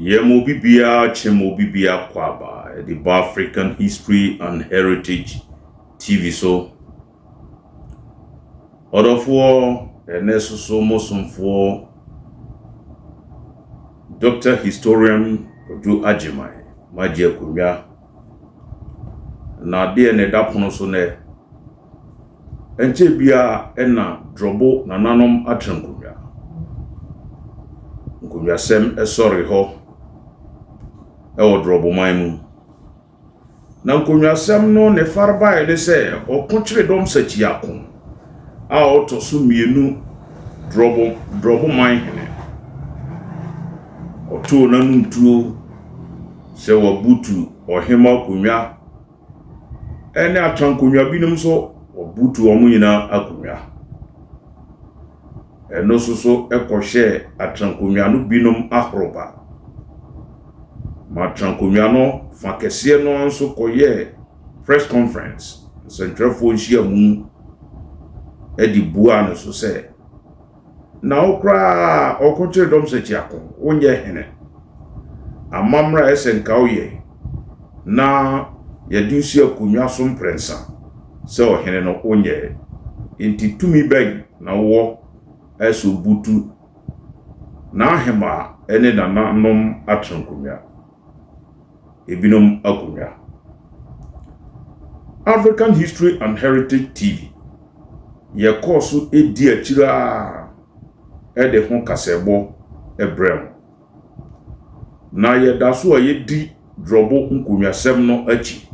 Yemo bibia chemo bibia kwaba the African History and Heritage TV so Odofo eneso so mosomfo Dr. Historian Ojo Ajimai Maji Akumya na de ne dapono so ne enche bia ena drobo nananom atrankumya nkumya sem esori ho ewo drobo maimu na nkumya sem no ne farba ele se Okokyeredom Sakyiako a otoso mienu drobo Omanhene oto nanuntuo se wabutu ohema akumya ene atrankumya binom so wabutu omo nyina akumya eno soso ekohye atrankumya no binom ahroba ma atrankumya no fakese no anso koye press conference central fonhia mu edi bua no so se na okra Okokyeredom Sakyiako onye hene amamra esenka oye na yadusi akumya so mprensa se ohene no onye inti tumi beg na wo eso butu na ahema ene na nanom atrankumya ebinom akumya. African History and Heritage TV ye course edi akira ede ho kasebo ebrem na ye daso a ye di drobo nkumyasem no achi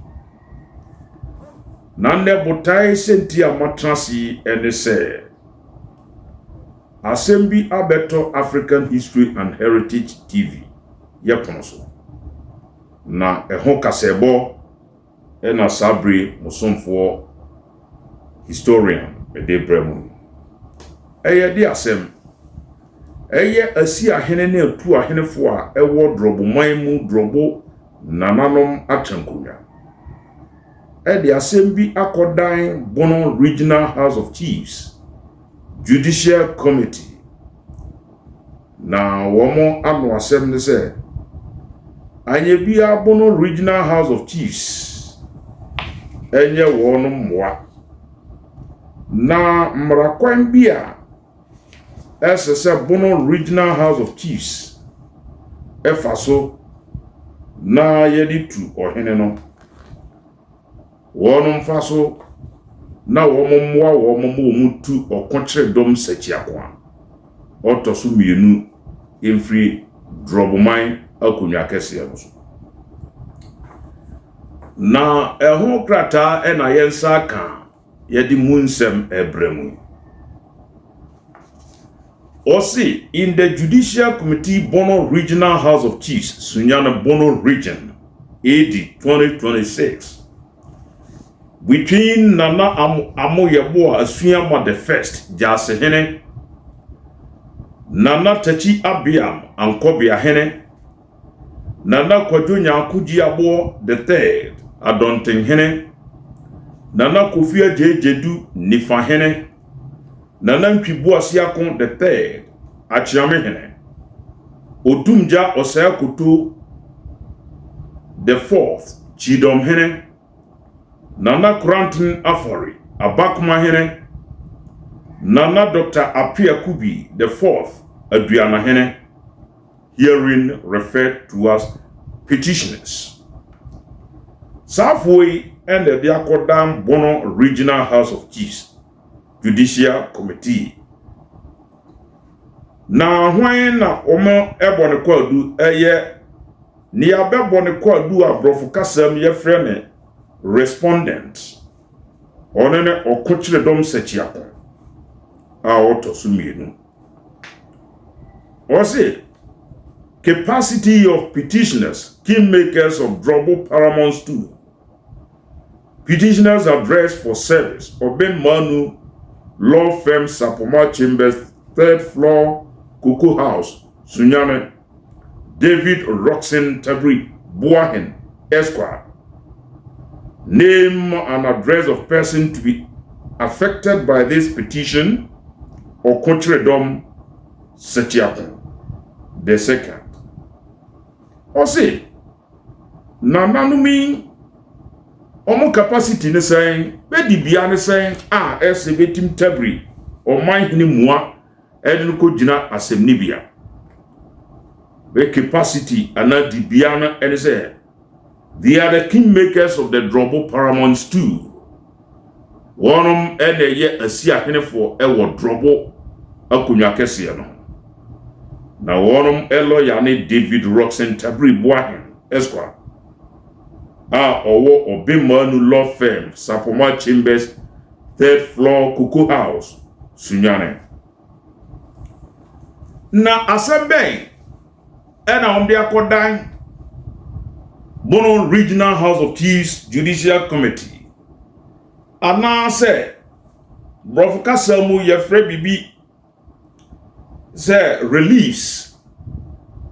na ne botai senti amatrasi ene se asembi abeto African History and Heritage TV ye ponso na eho kasebo ena sabri musomfo historian ede bremu eye di asem eye asi ahene na atu ahenefo a ewo drobo maimu drobo nananom atrankumya ede asem bi akodan Bono Regional House of Chiefs Judicial Committee na womo ano asem ne se anye bia Bono Regional House of Chiefs enye wono mwa na mrakwan bia esse Bono Regional House of Chiefs efaso na yedi tu ohene no wono mfaso na womo mwa womo mutu Okokyeredom Sakyiako otoso mienu emfri drobo man akunwa kese no so na eho krata ena yensa ka yedi munsem ebremu Osi in the Judicial Committee Bono Regional House of Chiefs Sunyana Bono Region AD 2026 between Nana Amoyebo Asuyama the First Jasehene Nana Tachi Abiam Ankobia Hene Nana Kwajonya Kujiabo the Third Adonting Hene Nana Kofia Jedu Nifa Hene Nana Ntwibuasiako the Third Achiame Hene Odumja Osayakutu the Fourth Chidom Hene Nana Kurantin Afori Abakuma Hene Nana Dr. Apiakubi the Fourth Aduana Hene herein referred to as petitioners. Safway and the Diakodam Bono Regional House of Chiefs Judicial Committee. Na when na omo ebone kwadu eye ni abebone kwadu abrofo kasam ye frene respondent onene Okokyeredom Sakyiako a otoso mienu. Ose capacity of petitioners, kingmakers of Drobo Paramount Stool. Petitioners addressed for service. Oben Manu, law firm Sapoma Chambers, 3rd floor, Cocoa House, Sunyane, David Roxen Tabri, Buahen, Esquire. Name and address of person to be affected by this petition, Okokyeredom Sakyiako the second. Ose na nanumi omo capacity ne sen be di bia ne sen a ese betim tabri Omanhene mua ede no kogina asem ni bia be capacity ana di bia na ene say they are the kingmakers of the Drobo paramount stool. Wonom ene ye Asiahenefo ewo Drobo Okokyeredom no. Na wonom lawyer ne David Roxen Tabri Boahen Esquire. Owo Obemanu law firm Sapoma Chambers 3rd floor Cocoa House Sunyane. Na asembe ena omde akodan Bono Regional House of Chiefs Judicial Committee. Ana se Brofka Samu yefre bibi se release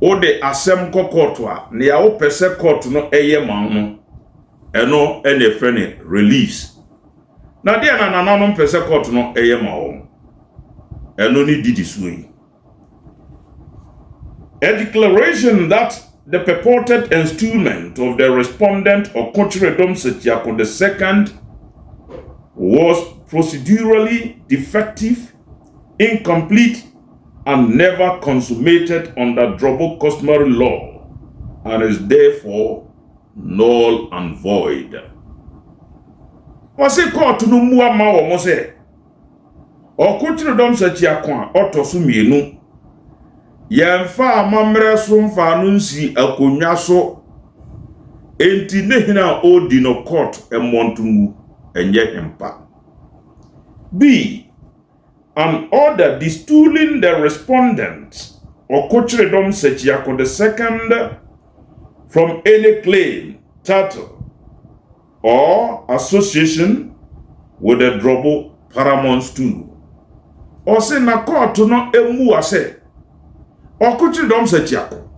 o de asem kokotwa ne ya opese court no eye man no eno ene frene release na de na nananom pese court no eye ma wo eno ni didi suyi. A declaration that the purported installment of the respondent Okokyeredom Sakyiako II was procedurally defective, incomplete, and never consummated under Drobo Customary law, and is therefore null and void. Wase court no mua ma wo mo se Okokyeredom Sakyiako otoso mienu yemfa amamre so mfa no nsi akonwa so enti nehina odi no court emontungu enye hempa. B. An order destooling the respondent Okokyeredom Sakyiako II from any claim, title, or association with the Drobo paramount stool. Ose na court no emu ase Okokyeredom Sakyiako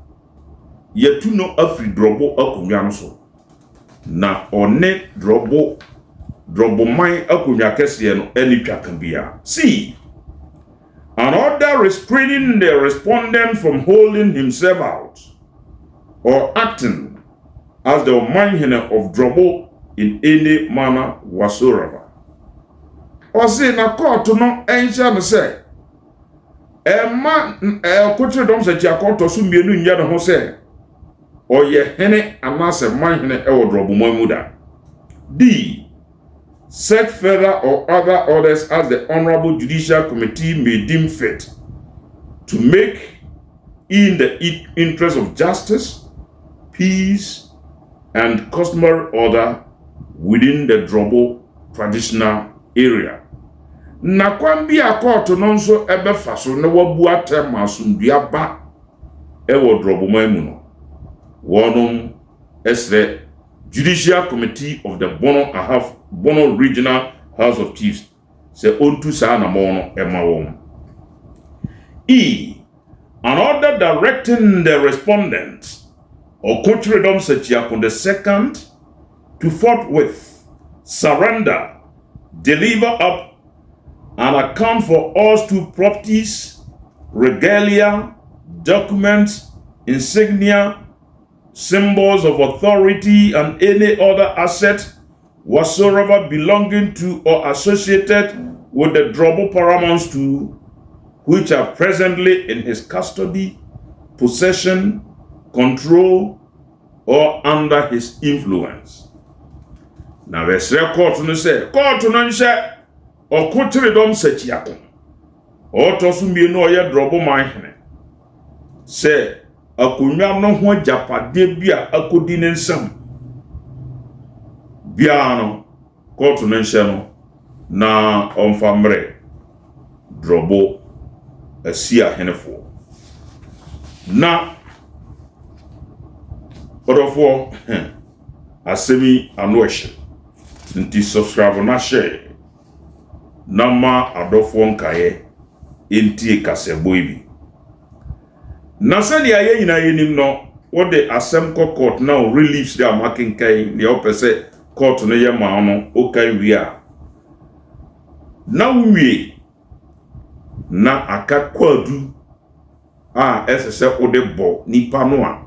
yetu no afri Drobo akonwa so na one Drobo man akonwa kese no eni twakan bia. C. An order restraining the respondent from holding himself out or acting as the Omanhene of Drobo in any manner whatsoever. Ose na court no ensha no say Okokyeredom Sakyiako to so mienu nya ne ho se oye hene amase manhene ewo Drobo mamuda. D. Set further or other orders as the Honorable Judicial Committee may deem fit to make in the interest of justice, peace, and customary order within the Drobo traditional area. Na kwambi akoto nonso ebefa so ne wabu atem asundua ba ewo Drobo mamuno. Wonom esre Judicial Committee of the Bono Regional House of Chiefs se ontu sa na mono ema wom. E. An order directing the respondent Okokyeredom Sakyiako II to forthwith surrender, deliver up, and account for all stool properties, regalia, documents, insignia, symbols of authority, and any other asset whatsoever belonging to or associated with the Drobo paramount stool, which are presently in his custody, possession, control, or under his influence. Now, let's court no say, court no nse Okokyeredom Sakyiako otoso mienu oye Drobo Omanhene say akonwa no ho japade bia akodi ne nsam bia no court no nse no na onfamre Drobo Asiahenefo na odofo asemi anohye nti subscribe na share nama adofo nkaye enti kasebo ibi na sani aye nyina yenim no what the asem court now reliefs their marking kai the opposite court no ye ma no o kai wi a na wi na aka kwadu a esese ode bo nipa no a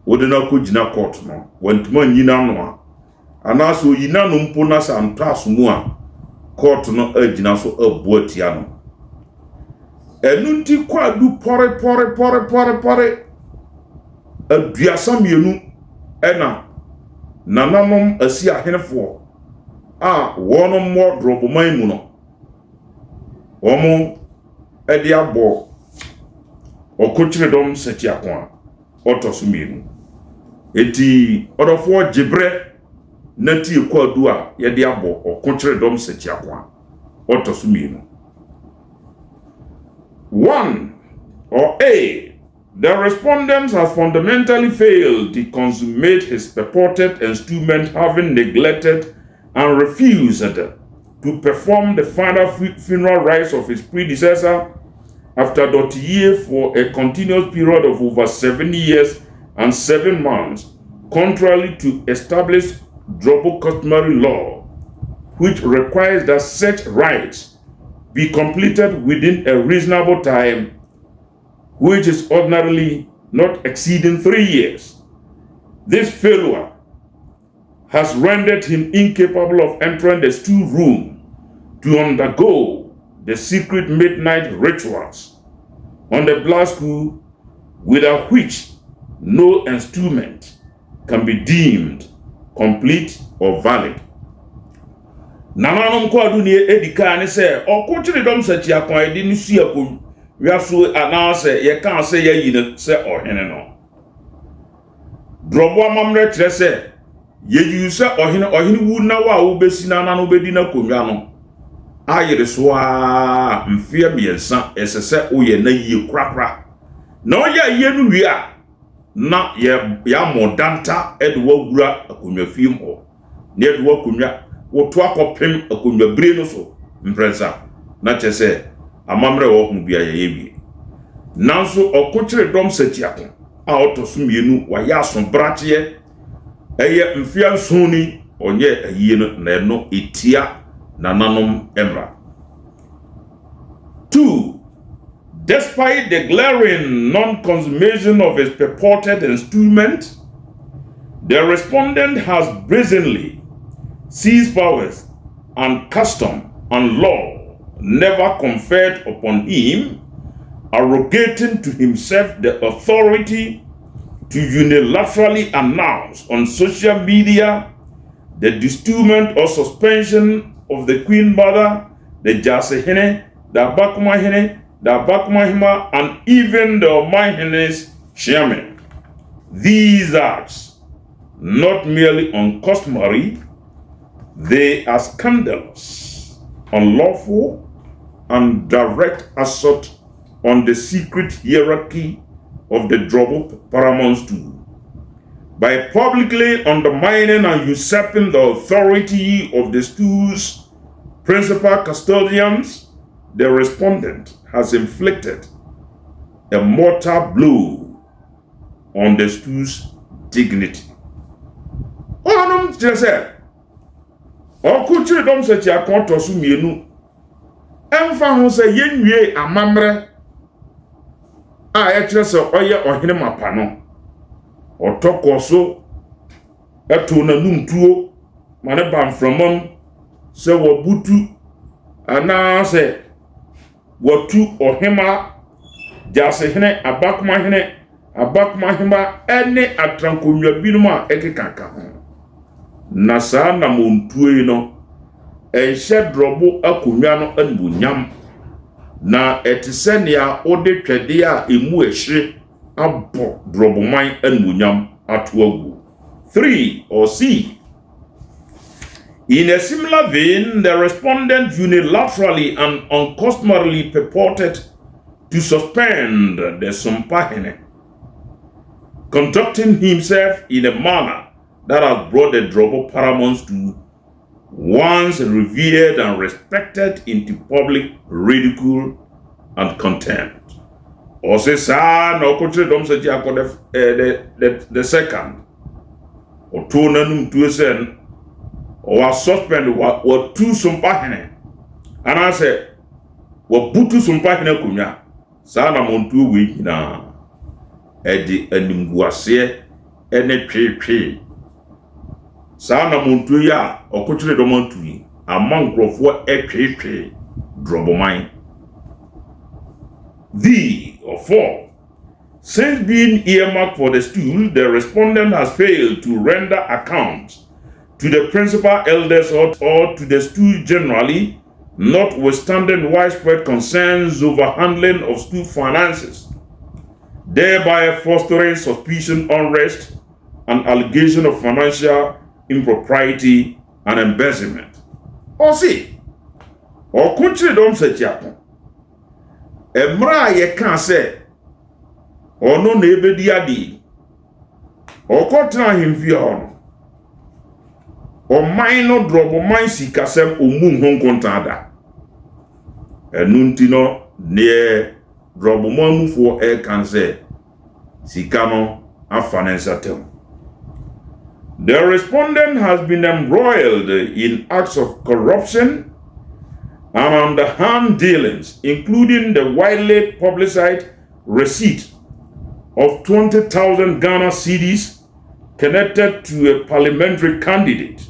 wodena ko gina court no wantuma nyina no a anaso yina no mpo na sa antaso mu a court no agina so abu atia no enunti kwadu pore aduasa mienu ena nananom asi ahenefo a wonom mo Drobo man mu no omo edi abo Okokyeredom Sakyiako a otoso mienu eti odofo gibre nati kwadu a yedi abo Okokyeredom Sakyiako a otoso mienu. 1 or A, the respondent has fundamentally failed to consummate his purported installment, having neglected and refused to perform the final funeral rites of his predecessor after 30 years for a continuous period of over 7 years and 7 months, contrary to established Drobo customary law, which requires that such rites be completed within a reasonable time, which is ordinarily not exceeding 3 years. This failure has rendered him incapable of entering the stool room to undergo the secret midnight rituals on the blood school, without which no installment can be deemed complete or valid. Nananom kwadu ni edika ne se Okokyeredom Sakyiako edi ni suakom wiaso anase ye kan se ye yine se ohene no Drobo amamre kire se ye yu se ohene wu na wa wo besi na no bedi na konwa no ayire so a mfia miensa esese oye na yie krakra na oye ye no wi a na ya modanta edwo gura akonwa fiem ho na edwo konwa woto akopem akonwa bire no so mprensa na chese amamre wo hu bia ye bi nanso Okokyeredom Sakyiako a otoso mienu wa ya so brache eye mfia nsoni onye ayie no na eno etia nananom emra. 2. Despite the glaring non-consummation of his purported installment, the respondent has brazenly seized powers and custom and law never conferred upon him, arrogating to himself the authority to unilaterally announce on social media the destillment or suspension of the Queen Mother, the Omanhene, the Omanhene, the Omanhene, and even the Omanhene's chairman. These acts, not merely uncustomary, they are scandalous, unlawful, and direct assault on the secret hierarchy of the Drobo paramount stool. By publicly undermining and usurping the authority of the stool's principal custodians, the respondent has inflicted a mortal blow on the stool's dignity. Okokyeredom Sakyiako toso mienu emfa ho se yenwie amamre a ya kire se oye ohene mapa no otokoso eto na numtuo mane bamframam se wobutu ana se wotu ohema jasehene Omanhene ene atrankonwa binuma ekekanka ho na saa na montuo yi no enhye Drobo akonwa no anbunyam na etise nea ode twede a emu ehye abo Drobo man anbunyam ato agu. 3 or C. In a similar vein, the respondent unilaterally and uncustomarily purported to suspend the Omanhene, conducting himself in a manner that has brought the Drobo paramount to once revered and respected into public ridicule and contempt. Also, sa na Okokyeredom Sakyiako the second, or two nanum to sen, or suspend or two Omanhene, and I said, what butu Omanhene kunya, sa na montu we na edi enimguase ene twe saa na montuo ya Okokyeredom antui ama nkrofo etwe Drobo man. Or 4. Since being earmarked for the stool, the respondent has failed to render account to the principal elders or to the stool generally, notwithstanding widespread concerns over handling of stool finances, thereby fostering suspicion, unrest, and allegation of financial impropriety and embezzlement. Or see, Okokyeredom Sakyiako. Emra ye kan se ono na ebedi adi okotra himfi ono Omanhene no Drobo man sikasem omu honkonta ada enunti no ne Drobo man mufo e kan se sikano afanensatem. The respondent has been embroiled in acts of corruption and underhand dealings, including the widely publicized receipt of 20,000 Ghana cedis connected to a parliamentary candidate.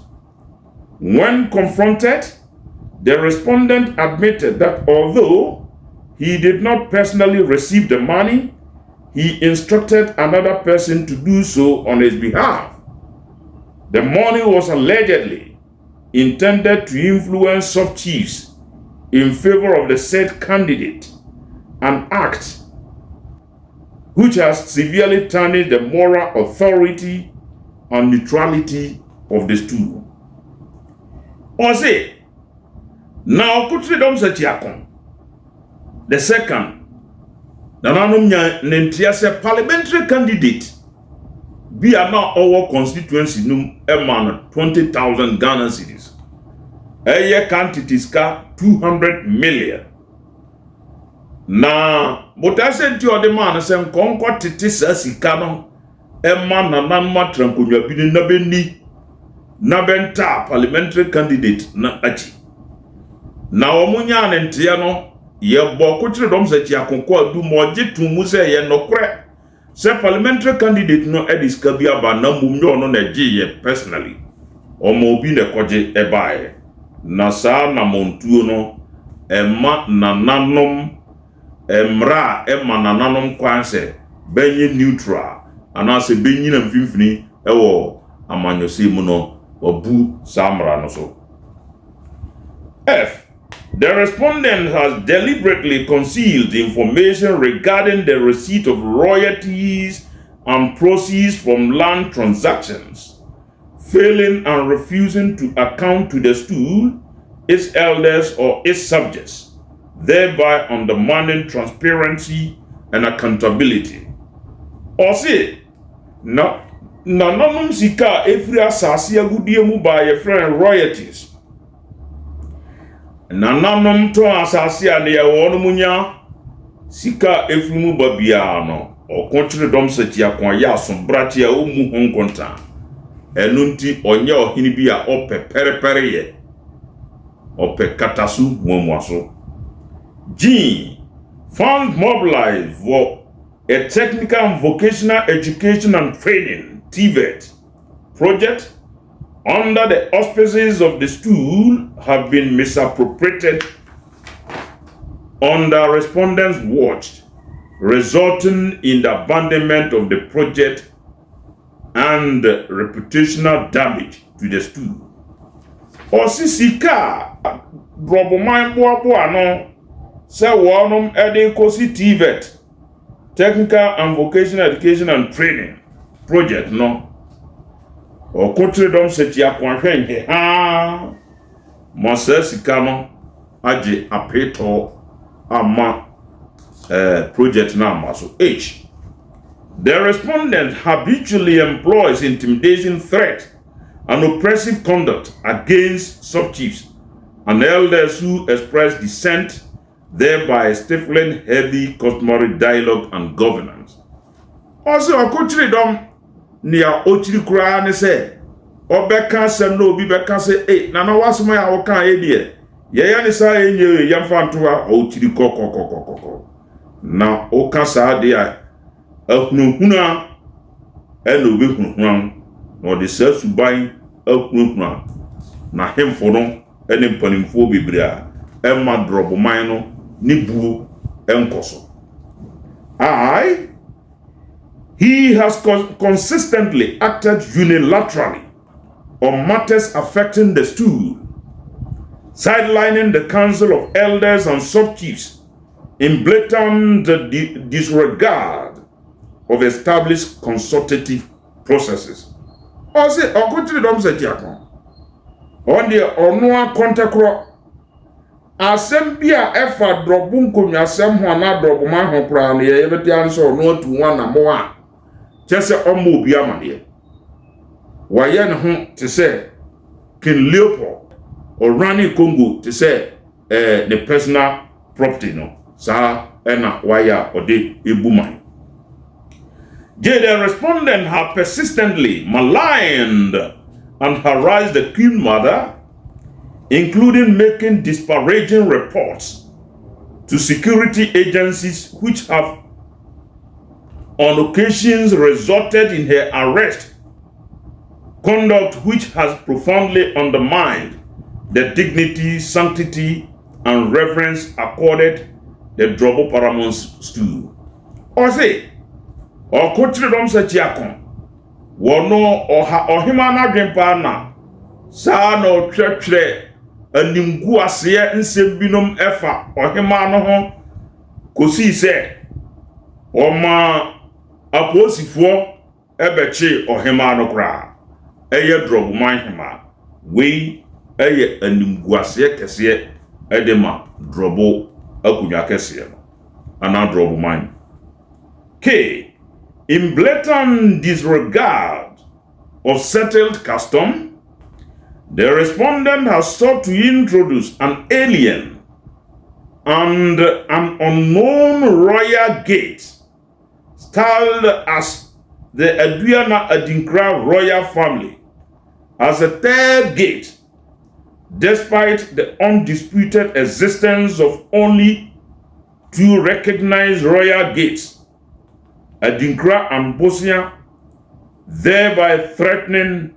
When confronted, the respondent admitted that although he did not personally receive the money, he instructed another person to do so on his behalf. The money was allegedly intended to influence sub-chiefs in favor of the said candidate, an act which has severely tarnished the moral authority and neutrality of the stool. Or say, now Okokyeredom Sakyiako, the second, Nananum Nentiase parliamentary candidate, be a now our constituency num eman 20,000 Ghana cedis. Eye quantities ka 200 million. Na botase ti ode man se nkonko tete sika no eman nananma trankonwa bi na beni na benta parliamentary candidate na achi. Na omunya ne ntia no ye bo Okokyeredom Sakyiako ko adu moje tumu se ye nokre se parliamentary candidate no ediska bi aba na mumyo no na ye personally. Omo obi ne koje ebae. Na saa na montuo no emma nananom emra emma nananom kwanse benye neutral anase benyina mfimfini ewo amanyose mu no obu samra no so. F. The respondent has deliberately concealed information regarding the receipt of royalties and proceeds from land transactions, failing and refusing to account to the stool, its elders, or its subjects, thereby undermining transparency and accountability. Or say, nananum sika efri asase agudie mu ba ye friend royalties. Nananum to asase ane ye wonu munya sika efri mu ba bia no Okokyeredom Sakyiako ya asombrache ya omu honkonta. Enunti onye ohini bi a ope perepere ye ope katasu mwamwaso. G. Funds mobilized for a technical and vocational education and training (TVET) project under the auspices of the stool have been misappropriated under respondents' watch, resulting in the abandonment of the project and reputational damage to the stool. Osisika Drobo man boa no se wonum ede kosi TVET Technical and Vocational Education and Training project no Okokyeredom Sakyiako ahwenhe ha mosasika no age apeto ama project na maso. H. The respondent habitually employs intimidation, threat, and oppressive conduct against sub-chiefs and elders who express dissent, thereby stifling heavy customary dialogue and governance. Also, Okokyeredom nia ochiri kura ne se obeka sem no obi beka se nana wasoma ya woka edie ye ya ne sa enye yamfantoa ochiri kokokokoko na oka sa de a ahunahuna ena obi hunhun no de sa suban akunhuna na hemfo no ene mpanimfo bebrea emma Drobo man no ni buo enkoso. He has consistently acted unilaterally on matters affecting the stool, sidelining the Council of Elders and Sub-Chiefs in blatant disregard of established consultative processes. Ose Okokyeredom Sakyiako on the onwa kontekro asem bia efa Drobo nkonwa asem ho na Drobo man ho pra na ye beti anso no atu wana mo a chese omo obi amane waye ne ho te se King Leopold or Rani Congo te se the personal property no sa ena waya ode ebuman. The respondent have persistently maligned and harassed the Queen Mother, including making disparaging reports to security agencies which have on occasions resulted in her arrest, conduct which has profoundly undermined the dignity, sanctity, and reverence accorded the Drobo Paramount's stool. Or say, Okokyeredom Sakyiako, wono ohima na dwempa na sa na otwetwere animgu ase nsem binom efa ohima no ho kosi se oma aposifo ebeche ohima no kra eye Drobo man hima we eye animgu ase kese edema Drobo akunwa kese no ana Drobo man in blatant disregard of settled custom, the respondent has sought to introduce an alien and an unknown royal gate styled as the Aduana Adinkra royal family as a third gate, despite the undisputed existence of only two recognized royal gates, Adinkra and Bosnia, thereby threatening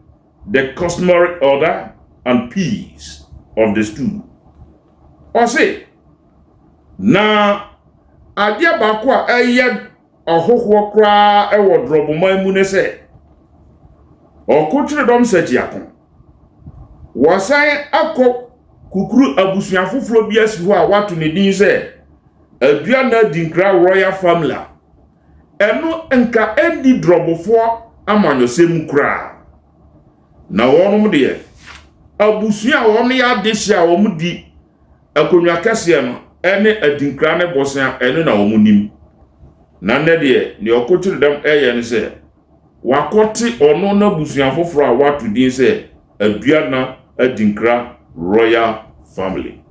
the customary order and peace of the stool. Or say, na adia bakwa eye ahohwo kra ewo Drobo man mu ne se Okokyeredom Sakyiako wasan akọ kukuru abusuan foforo bi asiho a watu ne din se Aduana Adinkra royal family eno enka edi Drobofo amanyosem kura na wonum de abusua won ya dehia wom di akonwa kase no ene Adinkra ne bosan eno na womunim na nne de ne Okokyeredom eye ne se wakoti ono na abusua foforo a watu din se Aduana Adinkra royal family.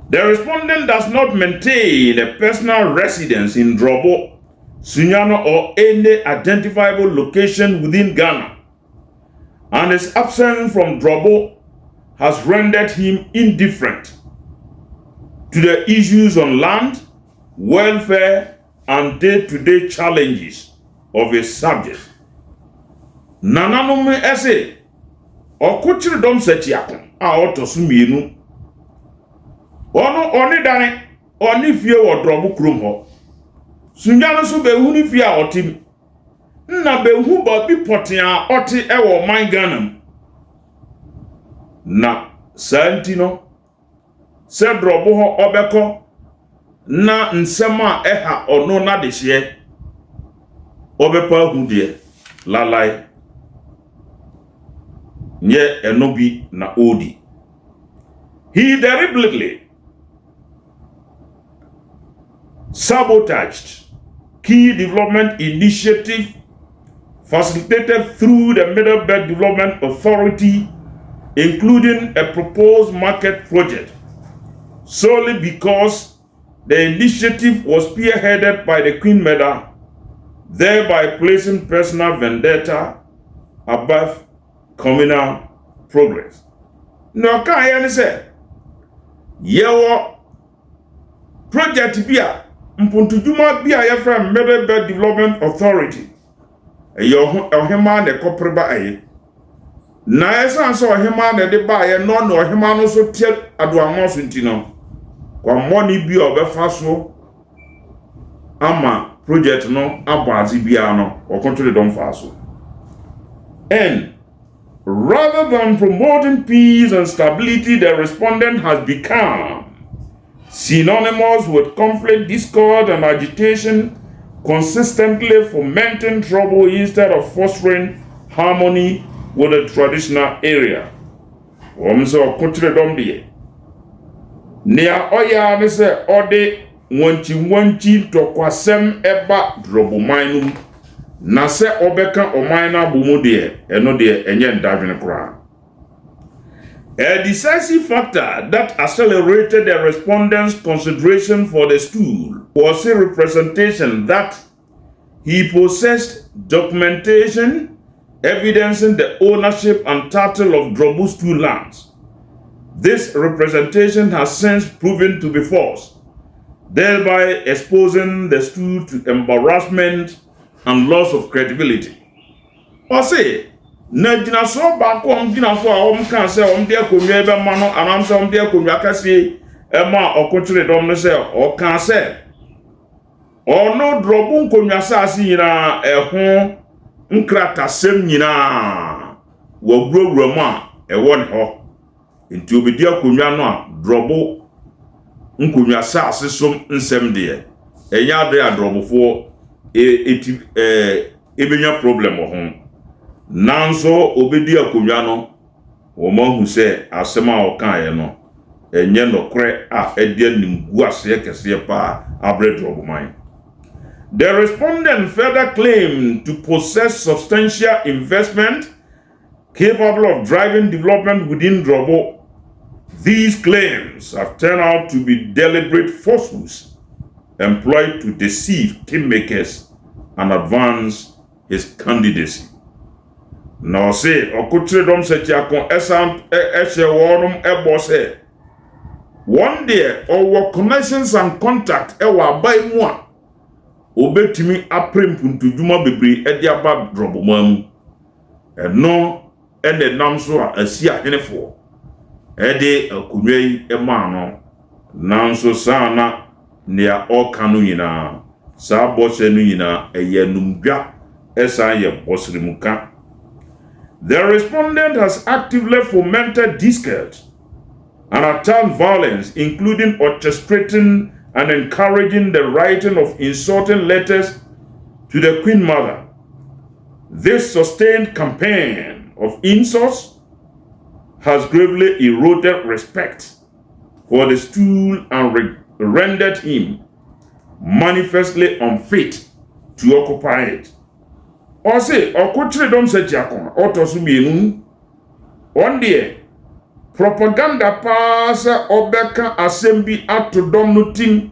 The respondent does not maintain a personal residence in Drobo, Sunyano, or any identifiable location within Ghana, and his absence from Drobo has rendered him indifferent to the issues on land, welfare, and day-to-day challenges of his subjects. Nananume ese Okokyeredom Sakyiako a otosumienu ono oni dan oni fie wo Drobo krom ho sunyano so behu ni fie a otim na behu ba bi poten a oti ewo man Ghana na santino se Drobo ho obeko na nsema eha ono na de hye obepa hu de lalai nye enobi na odi. He deliberately sabotaged key development initiative facilitated through the Middle Belt Development Authority, including a proposed market project, solely because the initiative was spearheaded by the Queen Mother, thereby placing personal vendetta above communal progress. No can say yewo project bia mpuntudwuma bi a yɛfrɛ Middle Belt Development Authority ɛyɛ ɔhema na ɛkɔpreba ɛyɛ na ɛsan sɛ ɔhema na de ba yɛ no na ɔhema no so tie adoamɔ so ntino kwamɔ ni bi a ɔbɛfa so ama project no abɔadze bia no Okokyeredom fa so. And rather than promoting peace and stability, the respondent has become synonymous with conflict, discord, and agitation, consistently fomenting trouble instead of fostering harmony with the traditional area. Okokyeredom de nea oya ne se ode wanchi tokwasem eba Drobo manum na se obeka oman na bomu de eno de enye ndadwene kra. A decisive factor that accelerated the respondents' consideration for the stool was a representation that he possessed documentation evidencing the ownership and title of Drobo stool lands. This representation has since proven to be false, thereby exposing the stool to embarrassment and loss of credibility. Or say, na jina so ba ko jina so a kan se de akonwa be ma no anam se de akonwa kase ma Okokyeredom no se o kan se ono Drobo nkonwa saasi nyina ho nkrata sem nyina wo gurowura mu a ewo ne ho nti obedi akonwa no a Drobo nkonwa saasi som nsem de enya ade a Drobofo ebenya problem ho nanso obedi akonwa no wo mahu se asema o kan ye no enye nokre a ede nimgu ase kese pa abre Drobo man. The respondent further claimed to possess substantial investment capable of driving development within Drobo. These claims have turned out to be deliberate falsehoods employed to deceive kingmakers and advance his candidacy. Now say Okokyeredom Sakyiako wonum ebose one day our connections and contact ewa bai mu a obetimi apremputudwuma bebre ede aba Drobo mamu eno ene nam so a asi ahenefo ede akonwa yi ema no nanso sana nea okanu nyina sa bose nu nyina eye numdwa esan ye bosrimuka. The respondent has actively fomented discord and attacked violence, including orchestrating and encouraging the writing of insulting letters to the Queen Mother. This sustained campaign of insults has gravely eroded respect for the stool and rendered him manifestly unfit to occupy it. Or say, Okokyeredom Sakyiako, Otosumienu, one day, propaganda pass obeka assembly atodom no tim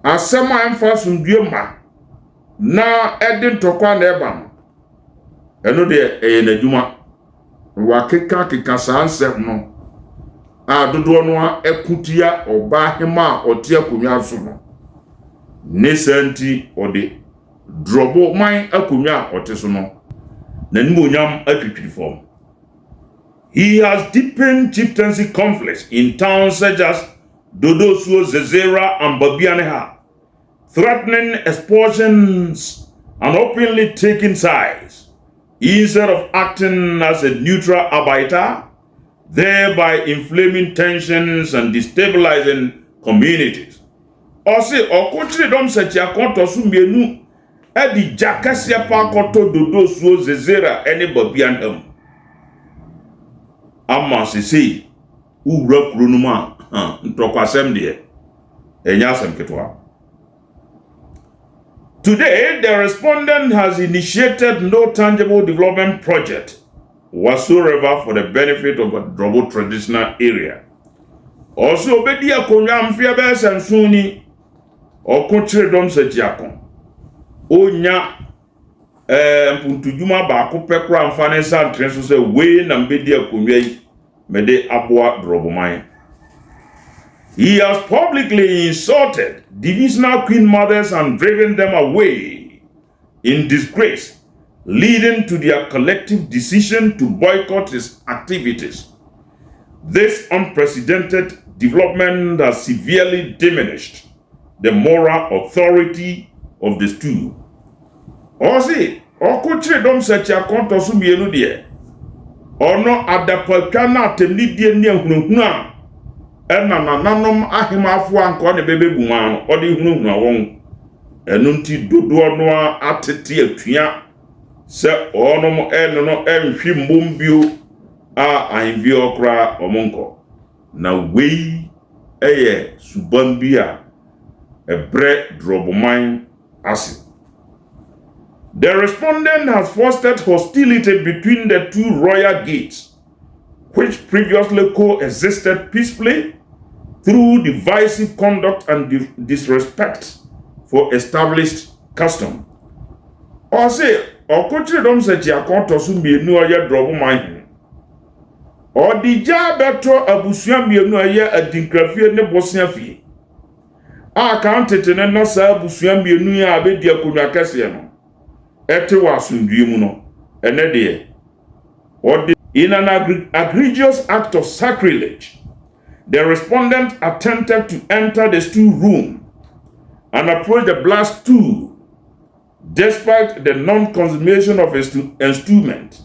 asema emfasum duema na edin tokwa na eba eno de enadwuma wakeka sansem no a dodo no ekutia oba hema otia konwa so no ne santi ode Drobo man akonwa oteso no na nimonyam atwitwiri form. He has deepened chieftaincy conflicts in towns such as Dodosuo, Zezera, and Babianeha, threatening expulsions and openly taking sides, instead of acting as a neutral arbiter, thereby inflaming tensions and destabilizing communities. Also, Okokyeredom Sakyiako tosumienu edi jakasia pa koto Dodosuo, Zezera, ene Babianeha. Ama sisi uwura kronuma ntokwasem de enyasem ketwa. Today the respondent has initiated no tangible development project whatsoever for the benefit of a Drobo traditional area. Also obedi akonwa mfia be sansuni Okokyeredom Sakyiako onya mpuntudwuma ba ko pekra mfane santre so se we na mbedi akonwa yi mede aboa Drobo man. He has publicly insulted divisional queen mothers and driven them away in disgrace, leading to their collective decision to boycott his activities. This unprecedented development has severely diminished the moral authority of the stool. Osi, Okokyeredom Sakyiako to so mienu de. Ono adapatwa na atemnidie ne ahunahuna ena nananom ahemafo anko ne bebebu ma no ode hunahuna won. Enu nti dodo no atete atua se onom eno no enhwi mbombio a ahemvi okra omonko. Na wei eye subambia ebre droboman ase. The respondent has fostered hostility between the two royal gates, which previously coexisted peacefully, through divisive conduct and disrespect for established custom. Or say, Okokyeredom Sakyiako to so mienu oye Omanhene. Or the jabeto abusua mienu oye adinkrafie ne bosia fie. A counted ne no sa abusua mienu ya abedi akonwa kese no. In an egregious act of sacrilege, the respondent attempted to enter the stool room and approach the blast stool, despite the non-consummation of his installment,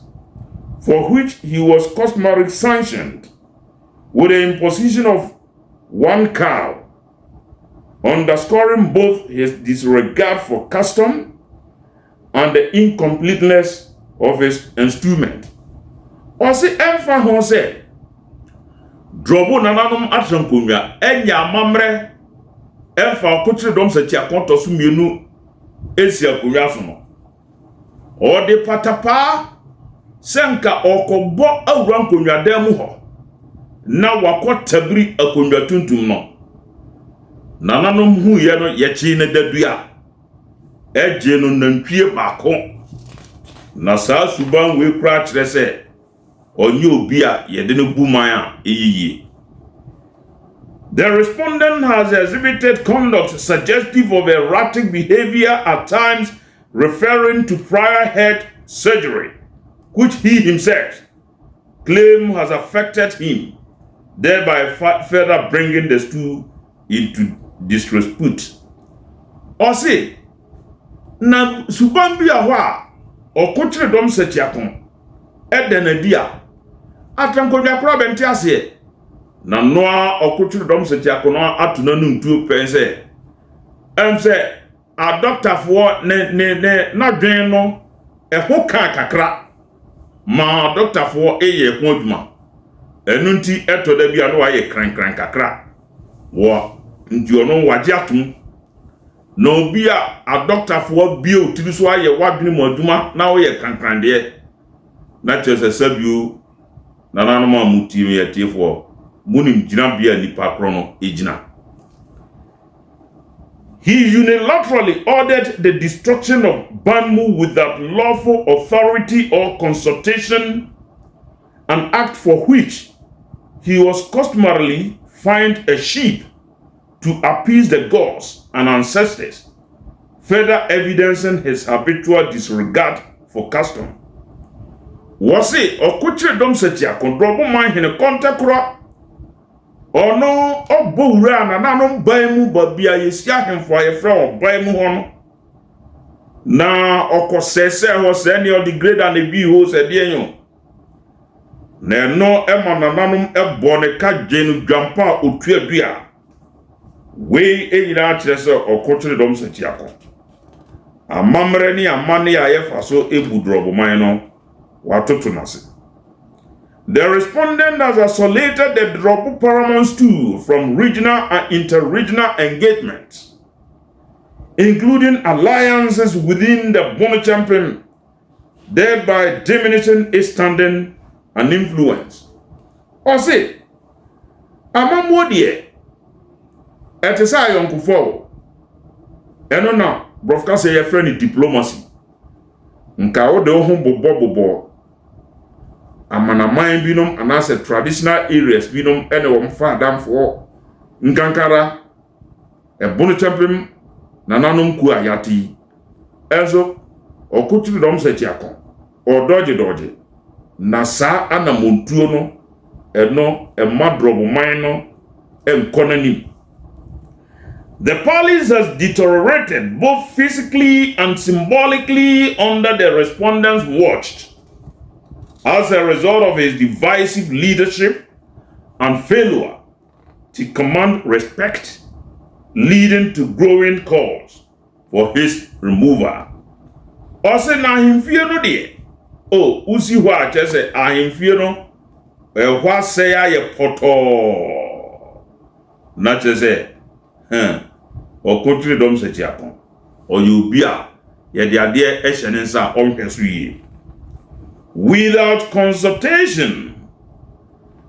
for which he was customary sanctioned, with the imposition of one cow, underscoring both his disregard for custom and the incompleteness of his instrument. Or say, Emfa ho say, Drobo nananom atrankomya, enya mamre, Emfa Okokyeredom Sakyiako to so mienu esi akonwa so no. O de patapa, senka okobo awura nkonwa dan mu ho, na wakotabiri akonwa tuntum no. Nananom hu ye no yechi ne dadua. Eje no nantwie bako na saa suban we kura kire se onye obi a yede no buman a eyiye. The respondent has exhibited conduct suggestive of erratic behavior, at times referring to prior head surgery, which he himself claims has affected him, thereby further bringing the stool into disrepute. Or say, na subambi ahwa Okokyeredom Sakyiako edenadia atrankodwa kura benti ase na noa Okokyeredom Sakyiako no atuna nuntuo pense emse a doctor for ne na dwen no eho kan kakra ma doctor for eye ho adwuma enu nti eto da bia no wa ye kran kakra wo nti ono waje atum no be a doctor for bio tiri so aye wadwene mo adwuma na wo ye kankrande na chese sabiu na nanom amuti me yetiefo munim gina bia nipa kro no ejina. He unilaterally ordered the destruction of Banmu without lawful authority or consultation, an act for which he was customarily fined a sheep to appease the gods and ancestors, further evidencing his habitual disregard for custom. Was it Okokyeredom Sakyiako Drobo Omanhene kontakura ono obowura na nanom baimu babia yesia hemfo ayefra obaimu hono na okosese ho se ne odigrade and be ho se de enyo na no ema na nanom ebone ka dwenu dwampa otuadua we enyina kire se Okokyeredom Sakyiako amamre ni amane ya yefa so ebu Drobo man no watoto nase. The respondent has isolated the Drobo paramount stool from regional and interregional engagements, including alliances within the Bono champion, thereby diminishing its standing and influence. Or say, Amamodie, et is I uncle for. And now, Brofka say a friend in diplomacy. Nkao de ohun bobo. Amana mind binom and as a traditional areas binom any one far damn for nkankara Bono champim nananum ku ayati enzo Okokyeredom Sakyiako odoje na sa anamontuo no eno Drobo man no enkonanim. The police has deteriorated both physically and symbolically under the respondent's watch as a result of his divisive leadership and failure to command respect, leading to growing calls for his removal. Also, na ahimfie no de usi hɔ a kyerɛ sɛ ahimfie no ɛhɔ asɛe ayɛ pɔtɔɔ na kyerɛ sɛ Okokyeredom Sakyiako ɔyɛ obi a yɛde adeɛ ɛhyɛ ne nsa a ɔnhwɛ so yie. Without consultation,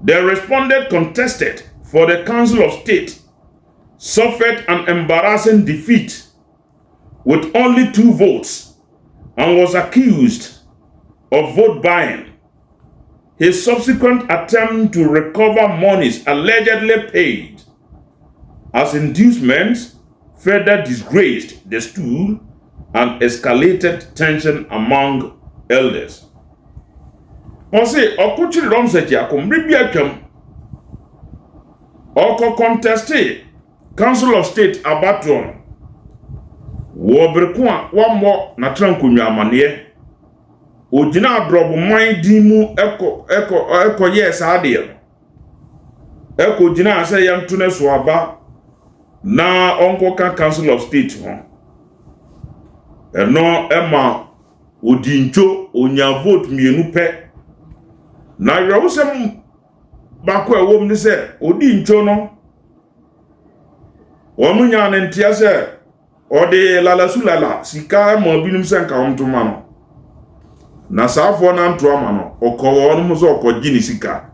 the respondent contested for the Council of State, suffered an embarrassing defeat with only 2 votes and was accused of vote buying. His subsequent attempt to recover monies allegedly paid as inducements further disgraced the stool and escalated tension among elders. Onse Okokyeredom Sakyiako mribi atwam contested Council of State abaton wo bereko a wammo na trankonwa amane ogina Drobo man dimu eko yes ade eko gina ase yanto ne so aba na onkoka Council of State ho eno ema odincho onya vote mienu pe na yewusem bako ewom ni se odincho no womunya ne ntia se ode lala sika mo binum se nka omtoma no na safo na nto ama no okowo no mo so okogini sika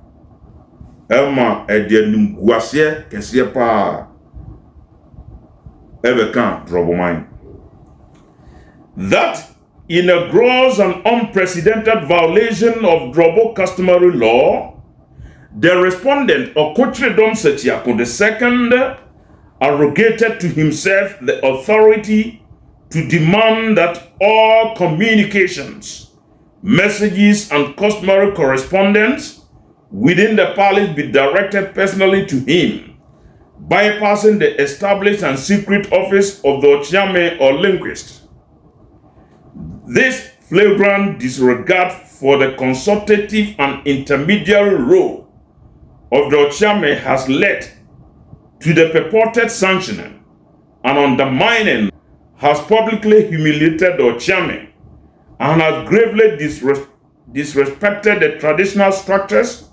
ema edianum guase kese pa Ebeka Drobo man. That in a gross and unprecedented violation of Drobo customary law, the respondent Okokyeredom Sakyiako II arrogated to himself the authority to demand that all communications, messages, and customary correspondence within the palace be directed personally to him, bypassing the established and secret office of the Ochiame or linguist. This flagrant disregard for the consultative and intermediary role of the Ochiame has led to the purported sanctioning and undermining, has publicly humiliated the Ochiame and has gravely disrespected the traditional structures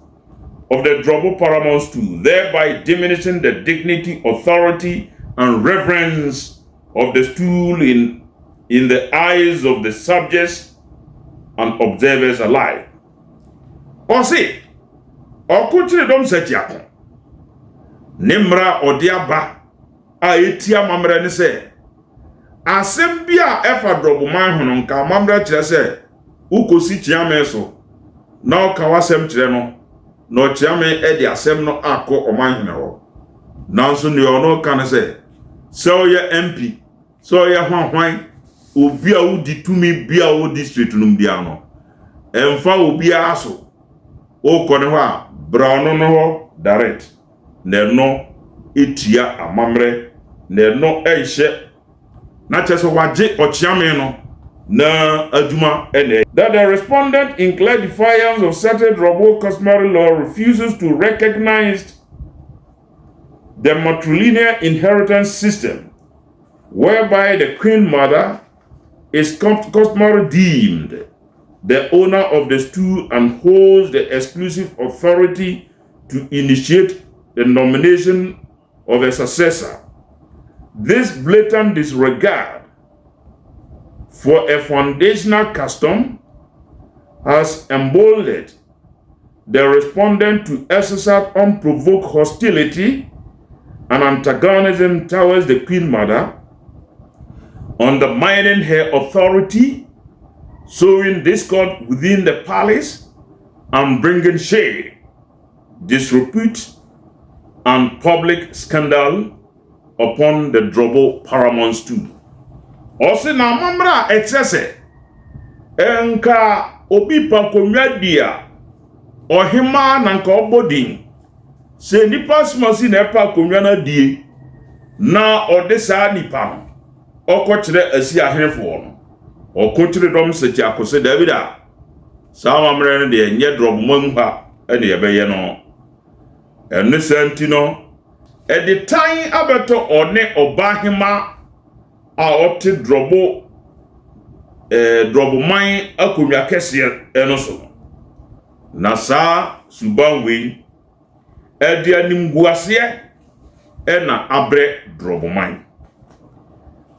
of the Drobo paramount stool, thereby diminishing the dignity, authority, and reverence of the stool in the eyes of the subjects and observers alike. Ose, Okokyeredom Sakyiako, Nimra odiaba, a etia mamre ne se, asem bia efa Drobo man hono nka mamre kyerɛ sɛ ukosi chiame so, na okawasem kyerɛ no, no chiame edi asem no akọ Omanhene ho. Nanso ne ono kan se oye MP, oye hwanhwan, obi a wodi tumi bia wo district num bia no. Emfa obi aso. O kone ho a brown no ho direct. Ne no etia amamre, ne no ehye na cheso waje ochiame no na aduma ene. That the respondent in clear defiance of certain Drobo customary law refuses to recognize the matrilineal inheritance system whereby the Queen Mother is customary deemed the owner of the stool and holds the exclusive authority to initiate the nomination of a successor. This blatant disregard for a foundational custom has emboldened the respondent to exercise unprovoked hostility and antagonism towards the Queen Mother, undermining her authority, sowing discord within the palace, and bringing shame, disrepute, and public scandal upon the Drobo paramount stool. Also na mamra etese enka obi pa konwa dia ohima na nka obodin se nipa smasi na pa konwa na die na odesa nipa okokire asi ahenfo no Okokyeredom Sakyiako se Davida sa mamre ne de nye Drobo manha ene yebeye no ene santino edi tan abeto one obahema a ote Drobo man akonwa kese eno so na sa subanwe edi animguase ena abre Drobo man.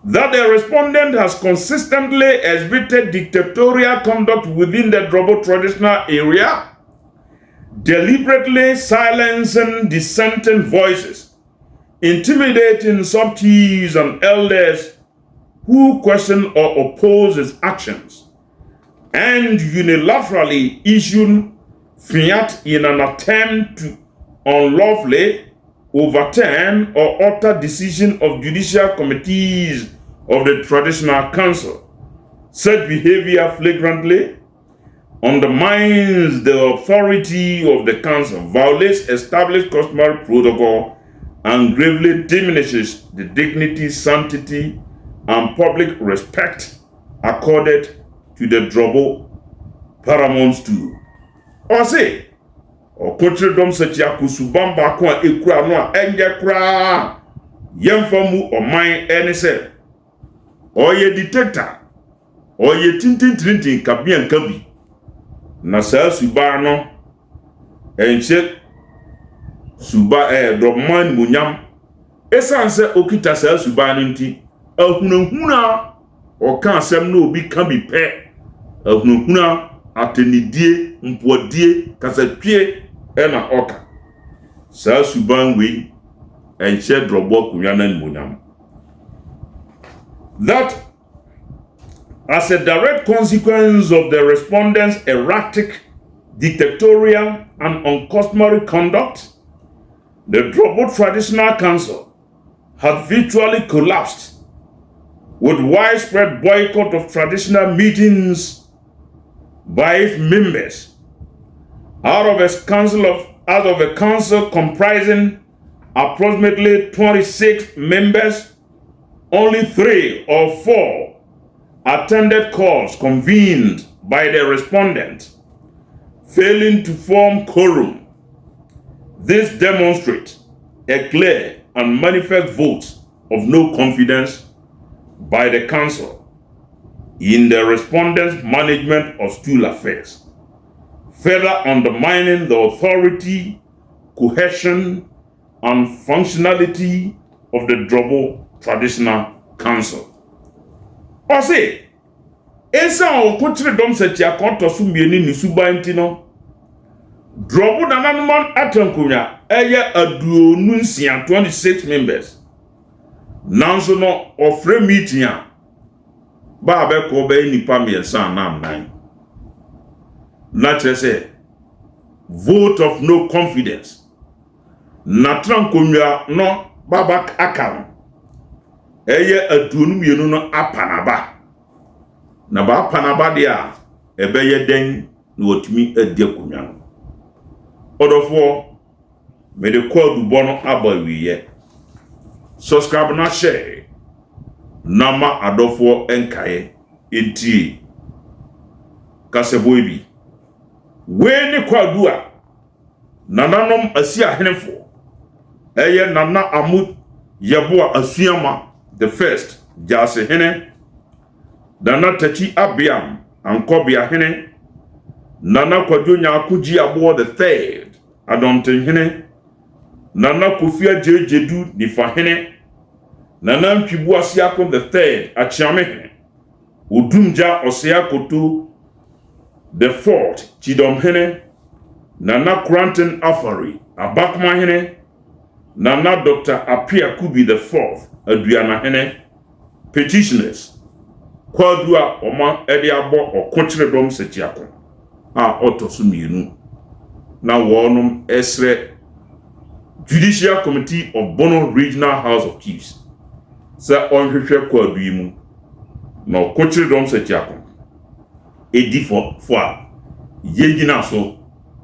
That the respondent has consistently exhibited dictatorial conduct within the Drobo traditional area, deliberately silencing dissenting voices, intimidating sub-chiefs and elders who question or oppose his actions, and unilaterally issued fiat in an attempt to unlawfully overturn or alter decision of judicial committees of the traditional council. Such behavior flagrantly undermines the authority of the council, violates established customary protocol, and gravely diminishes the dignity, sanctity, and public respect accorded to the Drobo paramount stool. Or say, Okokyeredom Sakyiako subamba kwa ekura no a enye kra yemfamu oman ene se oye detector oye tintin kabian kabi na sa suba no enche suba Drobo man munyam esanse okita sa suba no nti ahunahuna oka asem na obi ka bi pe ahunahuna atenidie mpodie kasapie ena oka sa suban we enche Drobo kunwa na munam. That as a direct consequence of the respondents' erratic, dictatorial, and uncustomary conduct, the Drobo Traditional Council had virtually collapsed, with widespread boycott of traditional meetings by its members. Out of a council comprising approximately 26 members, only 3 or 4 attended calls convened by the respondent, failing to form quorum. This demonstrates a clear and manifest vote of no confidence by the council in the respondent's management of stool affairs, further undermining the authority, cohesion, and functionality of the Drobo Traditional Council. Or say, Esa Okokyeredom Sakyiako to sumieni ni subanti no, Drobo nananuman atankunya eye aduonu nsia 26 members. Nanso no ofre meeting a ba abeko be nipa miensa na nan. Na say vote of no confidence. Na trankonya no baba akam. Eye aduonu mienu no apanaba. Na ba apanaba dia ebeye den na otumi adi akonya no. Odofo me de call Bono abawiye. Subscribe na share. Nama adofo enkaye enti kaseboibi. We ni kwadua nananom asi ahenefo. Eye nana amud yeboa asuama the first jase hene. Nana tachi abiam ankobia hene. Nana kwadonya akuji abo the third adonten hene. Nana kofia jejedu nifa hene. Nana mpibu Asiako the third achiame hene. Udumja Osiakoto the fourth chidom hene. Nana Kranten Afari abakma hene. Nana Dr. Apia Kubi the fourth aduana hene. Petitioners kwadua oma edi abo Okokyeredom Sakyiako a otosumienu na wonum esre Judicial Committee of Bono Regional House of Chiefs. Sa onhwehwe kwa aduimu. Na Okokyeredom Sakyiako. Edi for yegyina so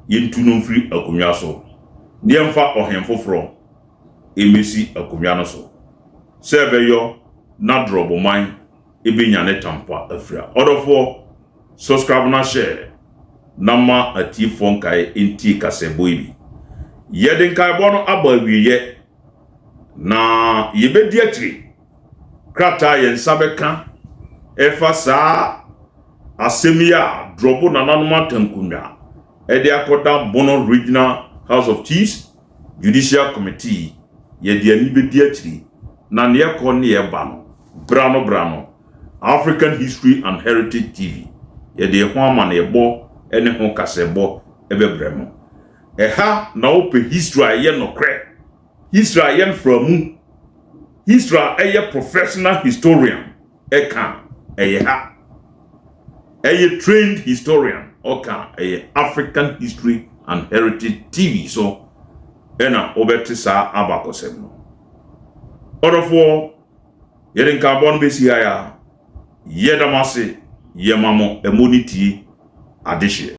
yentunu mfiri akonwa so. Ne mfa ohemfoforo emesi akonwa no so. Sebeyo na Drobo man ebenya ne tampa afira. Odofo subscribe na share na ma atifo nkae enti kasebo ibi. Yede nkae bono aba wiye na yebedi akiri krata yensa beka efa saa asemia Drobo nananuma tankunwa ede akoda Bono Regional House of Chiefs Judicial Committee yede ani bedi akiri na ne yakọ ne yeba no brano African History and Heritage TV yede ho ama na ebo ene ho kasebo ebebremo eha na ope history aye nokre history aye from history aye professional historian eka ha aye trained historian oka aye African History and Heritage TV so ena obetisa abakosem no orofo yeden carbon besi ya yedamase yemamo emoniti adishie